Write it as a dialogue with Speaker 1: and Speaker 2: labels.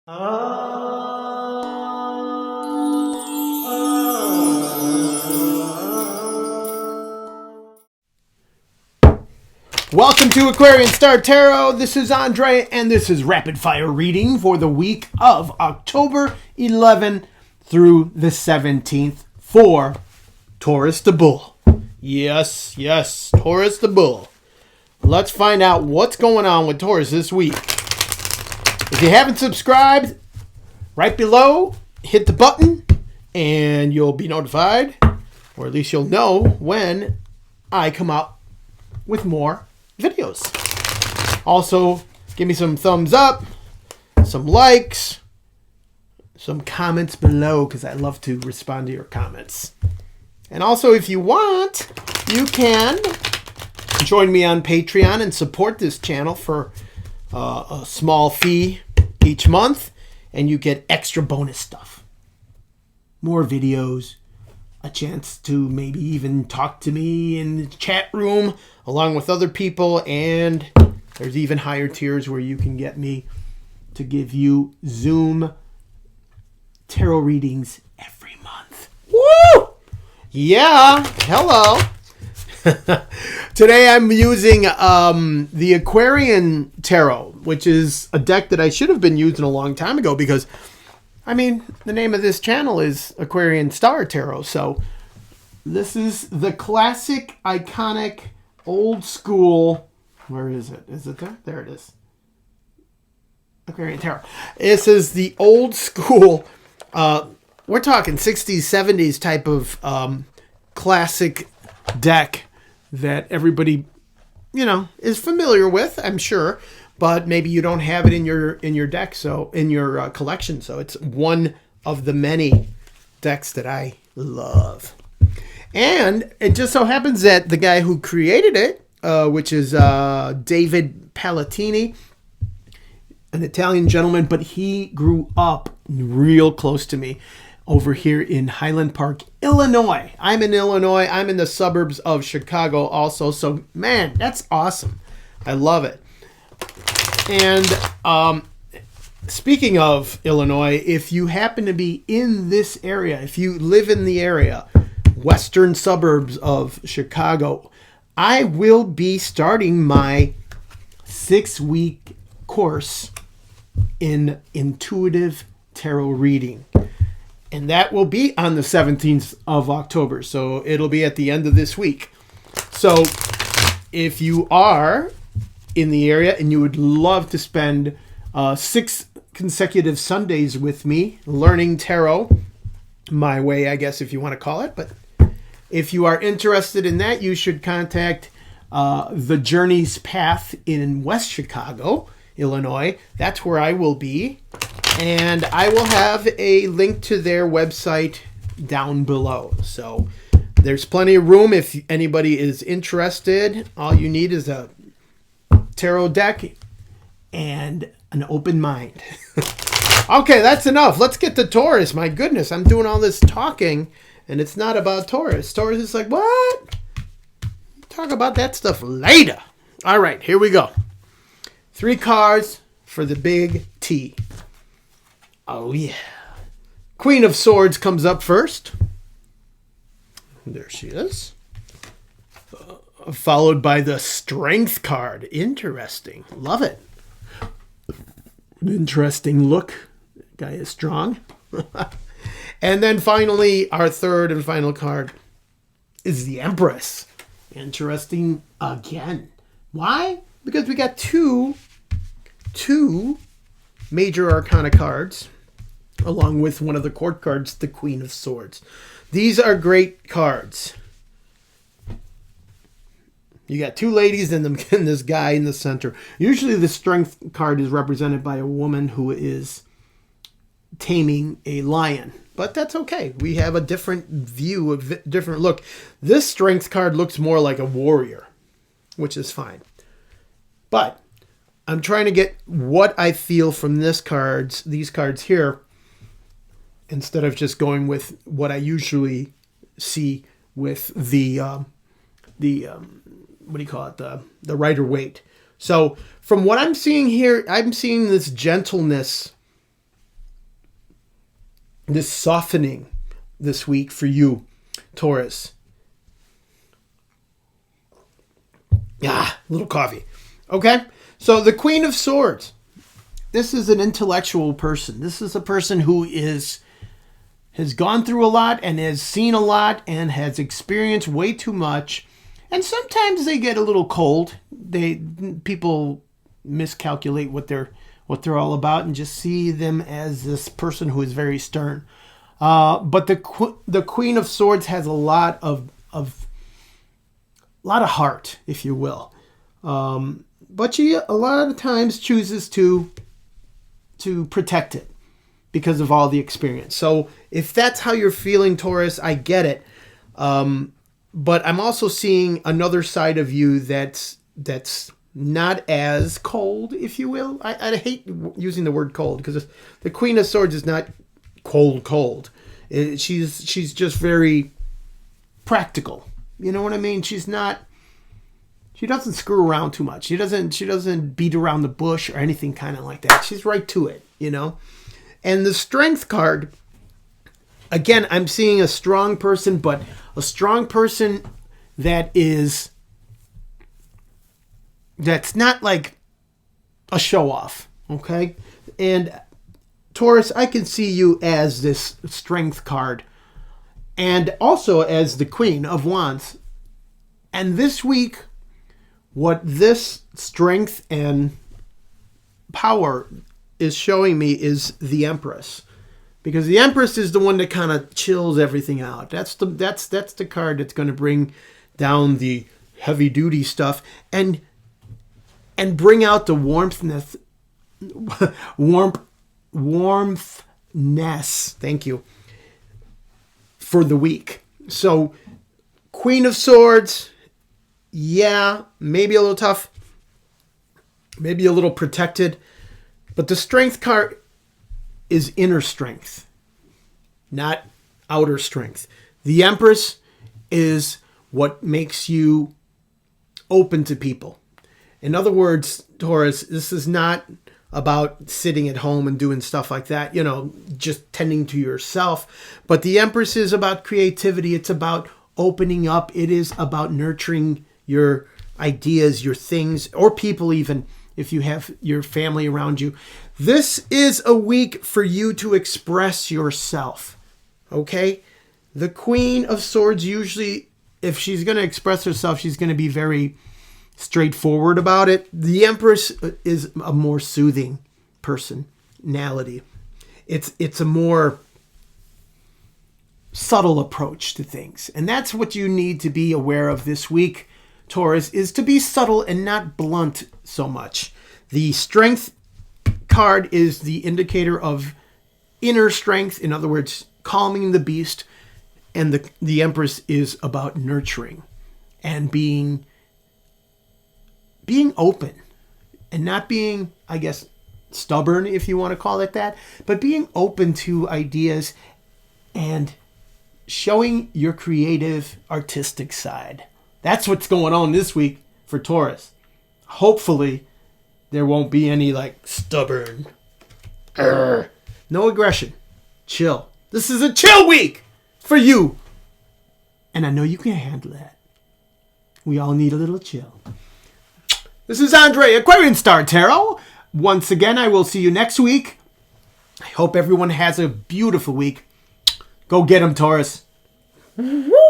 Speaker 1: Welcome to Aquarian Star Tarot. This is Andre, and this is rapid fire reading for the week of October 11 through the 17th for Taurus the Bull. Yes, Taurus the Bull. Let's find out what's going on with Taurus this week. If you haven't subscribed, right below, hit the button and you'll be notified, or at least you'll know when I come out with more videos. Also, give me some thumbs up, some likes, some comments below, because I love to respond to your comments. And also, if you want, you can join me on Patreon and support this channel for a small fee each month, and you get extra bonus stuff. More videos, a chance to maybe even talk to me in the chat room along with other people, and there's even higher tiers where you can get me to give you Zoom tarot readings every month. Woo! Yeah, hello. Today I'm using the Aquarian Tarot, which is a deck that I should have been using a long time ago because, I mean, the name of this channel is Aquarian Star Tarot. So this is the classic, iconic, old school. Where is it? Is it there? There it is. Aquarian Tarot. This is the old school, we're talking 60s, 70s type of classic deck that everybody, is familiar with, I'm sure, but maybe you don't have it in your deck, so in your collection. So it's one of the many decks that I love. And it just so happens that the guy who created it, which is David Palatini, an Italian gentleman, but he grew up real close to me over here in Highland Park, Illinois. I'm in Illinois. I'm in the suburbs of Chicago also. So, man, that's awesome. I love it. And speaking of Illinois, if you happen to be in this area, if you live in the area, western suburbs of Chicago, I will be starting my 6-week course in intuitive tarot reading. And that will be on the 17th of October. So it'll be at the end of this week. So if you are in the area and you would love to spend 6 consecutive Sundays with me learning tarot, my way, I guess, if you want to call it. But if you are interested in that, you should contact the Journey's Path in West Chicago, Illinois. That's where I will be. And I will have a link to their website down below. So there's plenty of room if anybody is interested. All you need is a tarot deck and an open mind. Okay, that's enough. Let's get to Taurus. My goodness, I'm doing all this talking, and it's not about Taurus. Taurus is like, what? Talk about that stuff later. All right, here we go. 3 cards for the big T. Oh, yeah. Queen of Swords comes up first. There she is. Followed by the Strength card. Interesting. Love it. Interesting look. Guy is strong. And then finally, our third and final card is the Empress. Interesting again. Why? Because we got two major arcana cards, along with one of the court cards, the Queen of Swords. These are great cards. You got 2 ladies and this guy in the center. Usually the Strength card is represented by a woman who is taming a lion. But that's okay. We have a different view, a different look. This Strength card looks more like a warrior, which is fine. But I'm trying to get what I feel from these cards here, instead of just going with what I usually see with the what do you call it? The Rider-Waite. So from what I'm seeing here, I'm seeing this gentleness this softening this week for you, Taurus. A little coffee. Okay? So the Queen of Swords. This is an intellectual person. This is a person who has gone through a lot and has seen a lot and has experienced way too much. And sometimes they get a little cold. People miscalculate what they're all about and just see them as this person who is very stern. But the Queen of Swords has a lot of heart, if you will. But she a lot of times chooses to protect it because of all the experience. So if that's how you're feeling, Taurus, I get it. But I'm also seeing another side of you that's not as cold, if you will. I hate using the word cold because the Queen of Swords is not cold. She's just very practical. You know what I mean? She doesn't screw around too much. She doesn't beat around the bush or anything kind of like that. She's right to it, you know? And the Strength card, again, I'm seeing a strong person, but a strong person that's not like a show off, okay? And Taurus, I can see you as this Strength card and also as the Queen of Wands. And this week, what this strength and power is showing me is the Empress. Because the Empress is the one that kind of chills everything out. That's the card that's going to bring down the heavy duty stuff and bring out the warmthness. Thank you. For the week. So Queen of Swords, yeah, maybe a little tough, maybe a little protected, but the Strength card is inner strength, not outer strength. The Empress is what makes you open to people. In other words, Taurus, this is not about sitting at home and doing stuff like that, just tending to yourself. But the Empress is about creativity. It's about opening up. It is about nurturing your ideas, your things, or people even, if you have your family around you. This is a week for you to express yourself, okay? The Queen of Swords usually, if she's going to express herself, she's going to be very straightforward about it. The Empress is a more soothing personality. It's a more subtle approach to things. And that's what you need to be aware of this week, Taurus, is to be subtle and not blunt so much. The Strength card is the indicator of inner strength. In other words, calming the beast. And the Empress is about nurturing and being open and not being, I guess, stubborn, if you want to call it that, but being open to ideas and showing your creative, artistic side. That's what's going on this week for Taurus. Hopefully, there won't be any, stubborn. No aggression. Chill. This is a chill week for you. And I know you can handle that. We all need a little chill. This is Andre, Aquarian Star Tarot. Once again, I will see you next week. I hope everyone has a beautiful week. Go get 'em, Taurus. Woo!